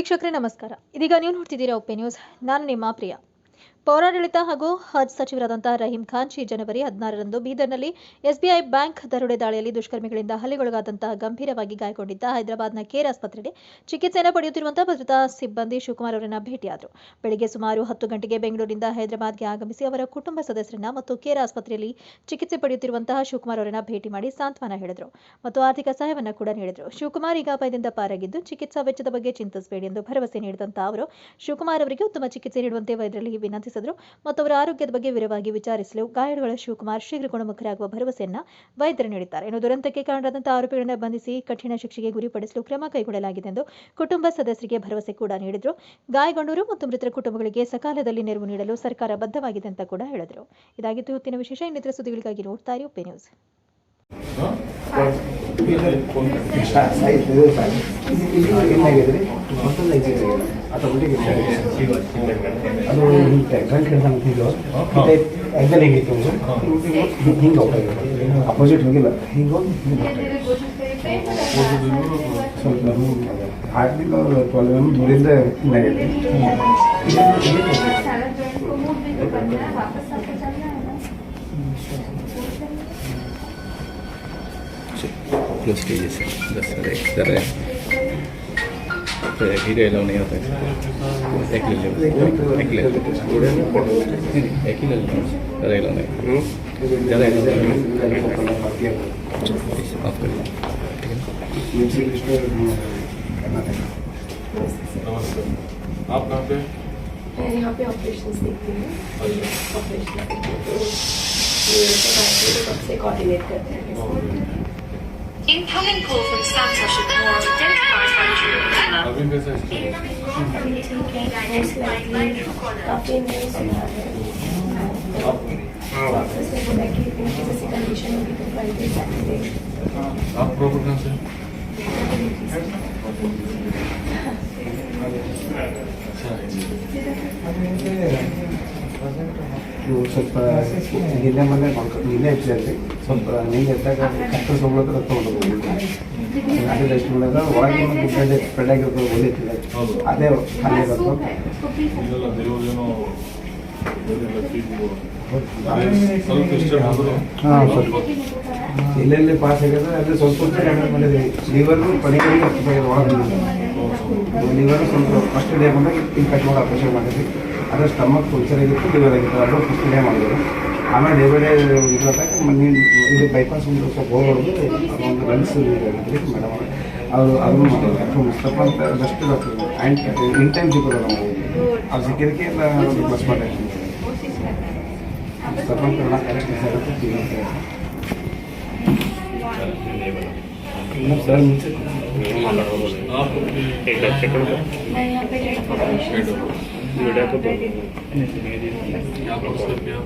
ವೀಕ್ಷಕರೇ ನಮಸ್ಕಾರ. ಇದೀಗ ನೀವು ನೋಡ್ತಿದ್ದೀರಾ ಒಪ್ಪೆ ನ್ಯೂಸ್. ನಾನು ನಿಮ್ಮ ಪ್ರಿಯ. ಪೌರಾಡಳಿತ ಹಾಗೂ ಹಜ್ ಸಚಿವರಾದಂತಹ ರಹೀಂ ಖಾನ್ ಜನವರಿ 16ರಂದು ಬೀದರ್ನಲ್ಲಿ ಎಸ್ಬಿಐ ಬ್ಯಾಂಕ್ ದರೋಡೆ ದಾಳಿಯಲ್ಲಿ ದುಷ್ಕರ್ಮಿಗಳಿಂದ ಹಲ್ಲೆಗೊಳಗಾದಂತಹ ಗಂಭೀರವಾಗಿ ಗಾಯಗೊಂಡಿದ್ದ ಹೈದರಾಬಾದ್ನ ಕೇರ್ ಆಸ್ಪತ್ರೆಯಲ್ಲಿ ಚಿಕಿತ್ಸೆಯನ್ನು ಪಡೆಯುತ್ತಿರುವಂತಹ ಭದ್ರತಾ ಸಿಬ್ಬಂದಿ ಶಿವಕುಮಾರ್ ಅವರನ್ನು ಭೇಟಿಯಾದರು. ಬೆಳಗ್ಗೆ ಸುಮಾರು 10 ಗಂಟೆಗೆ ಬೆಂಗಳೂರಿನಿಂದ ಹೈದರಾಬಾದ್ಗೆ ಆಗಮಿಸಿ ಅವರ ಕುಟುಂಬ ಸದಸ್ಯರನ್ನ ಮತ್ತು ಕೇರ್ ಆಸ್ಪತ್ರೆಯಲ್ಲಿ ಚಿಕಿತ್ಸೆ ಪಡೆಯುತ್ತಿರುವಂತಹ ಶಿವಕುಮಾರ್ ಅವರನ್ನ ಭೇಟಿ ಮಾಡಿ ಸಾಂತ್ವನ ಹೇಳಿದರು ಮತ್ತು ಆರ್ಥಿಕ ಸಹಾಯವನ್ನು ಕೂಡ ನೀಡಿದರು. ಶಿವಕುಮಾರ್ ಈಗ ಅಪಾಯದಿಂದ ಪಾರಾಗಿದ್ದು ಚಿಕಿತ್ಸಾ ವೆಚ್ಚದ ಬಗ್ಗೆ ಚಿಂತಿಸಬೇಡಿ ಎಂದು ಭರವಸೆ ನೀಡಿದಂತಹ ಅವರು ಶಿವಕುಮಾರ್ ಅವರಿಗೆ ಉತ್ತಮ ಚಿಕಿತ್ಸೆ ನೀಡುವಂತೆ ವೈದ್ಯರಲ್ಲಿ ವಿನಂತಿಸಿದರು ಮತ್ತು ಅವರ ಆರೋಗ್ಯದ ಬಗ್ಗೆ ವಿವರವಾಗಿ ವಿಚಾರಿಸಲು ಗಾಯಾಳುಗಳ ಶಿವಕುಮಾರ್ ಶೀಘ್ರ ಗುಣಮುಖರಾಗುವ ಭರವಸೆಯನ್ನು ವೈದ್ಯರು ನೀಡಿದ್ದಾರೆ. ಇನ್ನು ದುರಂತಕ್ಕೆ ಕಾರಣರಾದಂತಹ ಆರೋಪಿಗಳನ್ನು ಬಂಧಿಸಿ ಕಠಿಣ ಶಿಕ್ಷೆಗೆ ಗುರಿಪಡಿಸಲು ಕ್ರಮ ಕೈಗೊಳ್ಳಲಾಗಿದೆ ಎಂದು ಕುಟುಂಬ ಸದಸ್ಯರಿಗೆ ಭರವಸೆ ಕೂಡ ನೀಡಿದರು. ಗಾಯಗೊಂಡವರು ಮತ್ತು ಮೃತರ ಕುಟುಂಬಗಳಿಗೆ ಸಕಾಲದಲ್ಲಿ ನೆರವು ನೀಡಲು ಸರ್ಕಾರ ಬದ್ಧವಾಗಿದೆ ಅಂತ ಕೂಡ ಹೇಳಿದರು. ಇದಾಗಿತ್ತು ಇವತ್ತಿನ ವಿಶೇಷ. ಇನ್ನಿತರ ಸುದ್ದಿಗಳಿಗಾಗಿ ನೋಡ್ತಾ ಇರಿ ಒಪ್ಪೆ ನ್ಯೂಸ್. ಅಪೋಸಿಟ್ ಹೋಗಿಲ್ಲ ಹಿಂಗೆ ಸ್ವಲ್ಪ ಹಾರ್ಟ್ನಿಂದ 12 mm ದೂರಿಂದ प्लस कीजिए सर 10 सर तो हीरो अलाउ नहीं होता है एक ले लो एक ले लो एक ही ले लो ज़्यादा अलाउ नहीं ज़्यादा माफ करिए आप कहाँ पे? यहाँ पे ऑपरेशन देखते हैं ऑपरेशन से कोऑर्डिनेट करते हैं. Incoming call from Santa Shakur, identified by Drew Emma. अभी कैसे है? काफी नहीं सुना है. डॉक्टर से बोला कि इनकी जैसी कंडीशन होगी तो फ्राइडे सैटरडे. आप प्रॉपर कहाँ से? ಸ್ವಲ್ಪ ಹಿಂದೆ ಮೊನ್ನೆ ನಿನ್ನೆ ಹೆಚ್ಚಾಗಿ ಸ್ವಲ್ಪ ನೀರು ಎದ್ದಾಗ ಕಷ್ಟ ಸೋಲೋದು ರಕ್ತ ಹೊಂದೋಗ್ಬಿಟ್ಟು ಅದೇ ರೆಸ್ಟ್ ಮಾಡಿದಾಗ ಒಳಗೆ ಒಂದು ಸ್ಪ್ರೆಡ್ ಆಗಿರ್ತದೆ ಒಳ್ಳೆಯ್ತಿಲ್ಲ ಅದೇ ಖಾಲಿ ಇರೋದು ಇದೆಲ್ಲ ದೇವರೇನೋ ಸ್ವಲ್ಪ ಡಿಸ್ಟರ್ಬ್ ಆದರೂ ಹಾಂ ಸ್ವಲ್ಪ ಎಲ್ಲೆಲ್ಲಿ ಪಾಸ್ ಆಗಿದೆ ಅಲ್ಲಿ ಸ್ವಲ್ಪ ಟ್ರೀಟ್ಮೆಂಟ್ ಮಾಡಿದ್ವಿ. ಲಿವರ್ನು ಪಣಿಗಳಿಗೆ ಒಳಗೆ ಲಿವರು ಸ್ವಲ್ಪ ಫಸ್ಟ್ ಡೇ ಬಂದಾಗ ಇಲ್ಲಿ ಕಟ್ ಮಾಡಿ ಆಪರೇಷನ್ ಮಾಡಿದ್ವಿ. ಅದರ ಸ್ಟಮಕ್ ಫುಲ್ಚರ್ ಆಗಿತ್ತು, ಲಿವರ್ ಆಗಿತ್ತು, ಅದು ಫಸ್ಟ್ ಡೇ ಮಾಡಿದ್ರು. ಆಮೇಲೆ ಡೇ ಬೈ ಡೇ ಇದ್ದಾಗ ಇದು ಬೈಪಾಸ್ ಒಂದು ಸ್ವಲ್ಪ ಹೋಗೋದು ಅದೊಂದು ಲಂಗ್ಸ್ ಇದಾಗಿದ್ರಿ ಮೇಡಮ್ ಅವರು ಅದನ್ನು ಮಾಡಿದ್ರು. ಸ್ವಲ್ಪ ಅಂತ best doctor and in time ಸಿಗೋದು ನಮಗೆ ಅದು ಸಿಕ್ಕಿದ್ದಕ್ಕೆ ಎಲ್ಲ ಪ್ಲಸ್ ಮಾಡಿರ್ತೀವಿ. ಸ್ವಲ್ಪ ಕರೆಕ್ಟ್ सर आप मैं यहाँ पे डेट ऑपरेशन क्या प्रोसेस किया?